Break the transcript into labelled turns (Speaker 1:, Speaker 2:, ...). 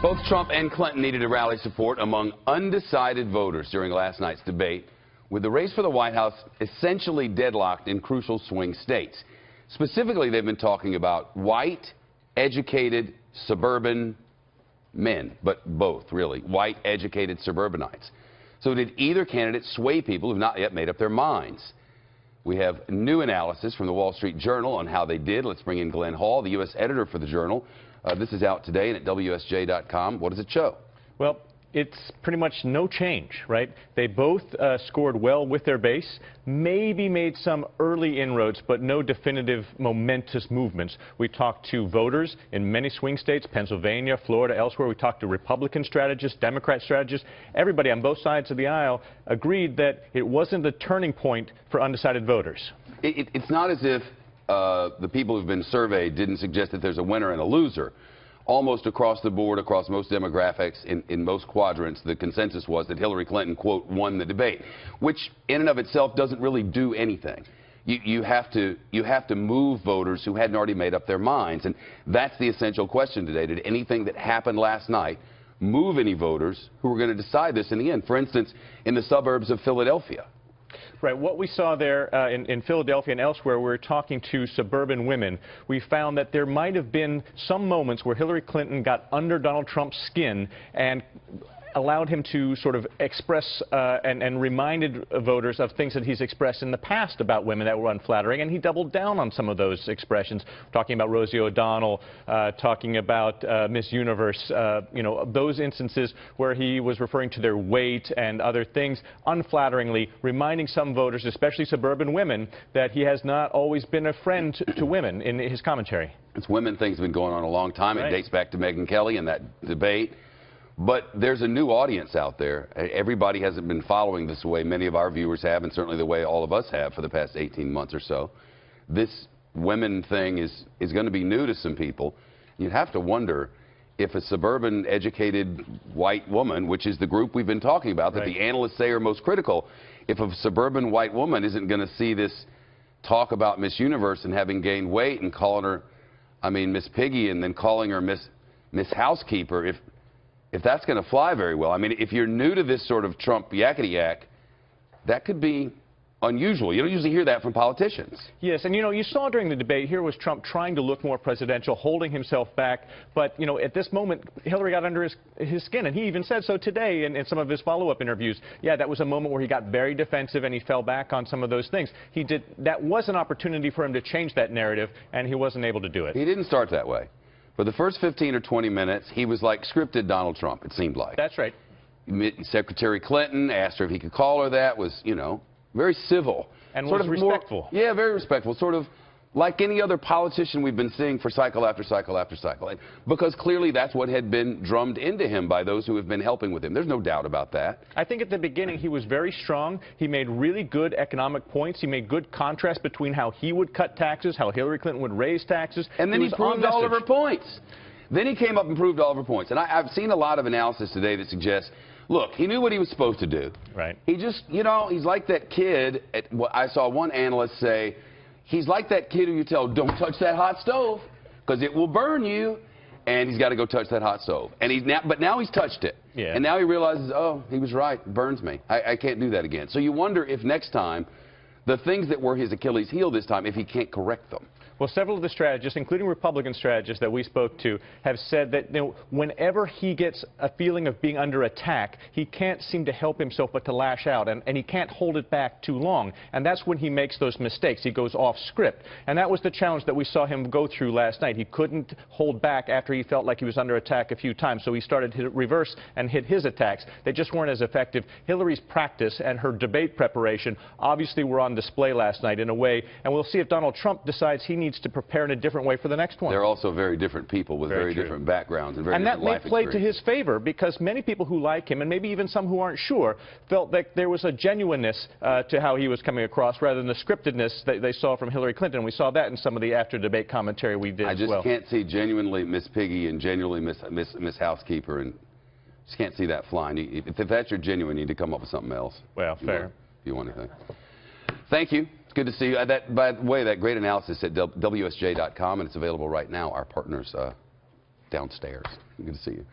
Speaker 1: Both Trump and Clinton needed to rally support among undecided voters during last night's debate, with the race for the White House essentially deadlocked in crucial swing states. Specifically, they've been talking about white, educated, suburban men, but both, really, white, educated suburbanites. So did either candidate sway people who have not yet made up their minds? We have new analysis from the Wall Street Journal on how they did. Let's bring in Glenn Hall, the U.S. editor for the Journal. This is out today and at WSJ.com. What does it show?
Speaker 2: Well, it's pretty much no change, right? They both scored well with their base, maybe made some early inroads, but no definitive momentous movements. We talked to voters in many swing states, Pennsylvania, Florida, elsewhere. We talked to Republican strategists, Democrat strategists. Everybody on both sides of the aisle agreed that it wasn't the turning point for undecided voters.
Speaker 1: It's not as if the people who've been surveyed didn't suggest that there's a winner and a loser. Almost across the board, across most demographics, in most quadrants, the consensus was that Hillary Clinton, quote, won the debate, which in and of itself doesn't really do anything. You have to move voters who hadn't already made up their minds, and that's the essential question today. Did anything that happened last night move any voters who were going to decide this in the end? For instance, in the suburbs of Philadelphia.
Speaker 2: Right. What we saw there in Philadelphia and elsewhere, we were talking to suburban women. We found that there might have been some moments where Hillary Clinton got under Donald Trump's skin and allowed him to sort of express and reminded voters of things that he's expressed in the past about women that were unflattering, and he doubled down on some of those expressions, talking about Rosie O'Donnell, talking about Miss Universe, you know, those instances where he was referring to their weight and other things unflatteringly, reminding some voters, especially suburban women, that he has not always been a friend to women in his commentary.
Speaker 1: This women thing's been going on a long time. Right. It dates back to Megyn Kelly and that debate. But there's a new audience out there. Everybody hasn't been following this the way many of our viewers have, and certainly the way all of us have for the past 18 months or so. This women thing is going to be new to some people. You'd have to wonder if a suburban, educated white woman, which is the group we've been talking about, that right. The analysts say are most critical, if a suburban white woman isn't going to see this talk about Miss Universe and having gained weight and calling her, I mean, Miss Piggy, and then calling her Miss Housekeeper, if that's going to fly very well. I mean, if you're new to this sort of Trump yakety-yak, that could be unusual. You don't usually hear that from politicians.
Speaker 2: Yes, and you know, you saw during the debate, here was Trump trying to look more presidential, holding himself back, but you know, at this moment, Hillary got under his skin, and he even said so today in some of his follow-up interviews. Yeah, that was a moment where he got very defensive and he fell back on some of those things. That was an opportunity for him to change that narrative, and he wasn't able to do it.
Speaker 1: He didn't start that way. For the first 15 or 20 minutes, he was like scripted Donald Trump, it seemed like.
Speaker 2: That's right.
Speaker 1: Secretary Clinton asked her if he could call her that, was, you know, very civil.
Speaker 2: And sort of respectful.
Speaker 1: Yeah, very respectful. Sort of like any other politician we've been seeing for cycle after cycle after cycle. And because clearly that's what had been drummed into him by those who have been helping with him. There's no doubt about that.
Speaker 2: I think at the beginning he was very strong. He made really good economic points. He made good contrast between how he would cut taxes, how Hillary Clinton would raise taxes.
Speaker 1: And then he proved all of her points. Then he came up and proved all of her points. And I've seen a lot of analysis today that suggests, look, he knew what he was supposed to do.
Speaker 2: Right.
Speaker 1: He just, you know, he's like that kid. I saw one analyst say, he's like that kid who you tell, don't touch that hot stove because it will burn you. And he's got to go touch that hot stove. And but now he's touched it.
Speaker 2: Yeah.
Speaker 1: And now he realizes, oh, he was right. It burns me. I can't do that again. So you wonder if next time, the things that were his Achilles heel this time, if he can't correct them.
Speaker 2: Well, several of the strategists, including Republican strategists that we spoke to, have said that, you know, whenever he gets a feeling of being under attack, he can't seem to help himself but to lash out, and he can't hold it back too long. And that's when he makes those mistakes. He goes off script. And that was the challenge that we saw him go through last night. He couldn't hold back after he felt like he was under attack a few times, so he started to reverse and hit his attacks. They just weren't as effective. Hillary's practice and her debate preparation obviously were on display last night in a way, and we'll see if Donald Trump decides he needs to prepare in a different way for the next one.
Speaker 1: They're also very different people with very different backgrounds and very different life experiences.
Speaker 2: And that may play to his favor because many people who like him, and maybe even some who aren't sure, felt that there was a genuineness to how he was coming across rather than the scriptedness that they saw from Hillary Clinton. We saw that in some of the after-debate commentary we did as well.
Speaker 1: I just can't see genuinely Miss Piggy and genuinely Miss Housekeeper, and just can't see that flying. If that's your genuine, you need to come up with something else.
Speaker 2: Well, fair.
Speaker 1: If you want anything. Thank you. It's good to see you. By the way, that great analysis at WSJ.com, and it's available right now. Our partners downstairs. Good to see you.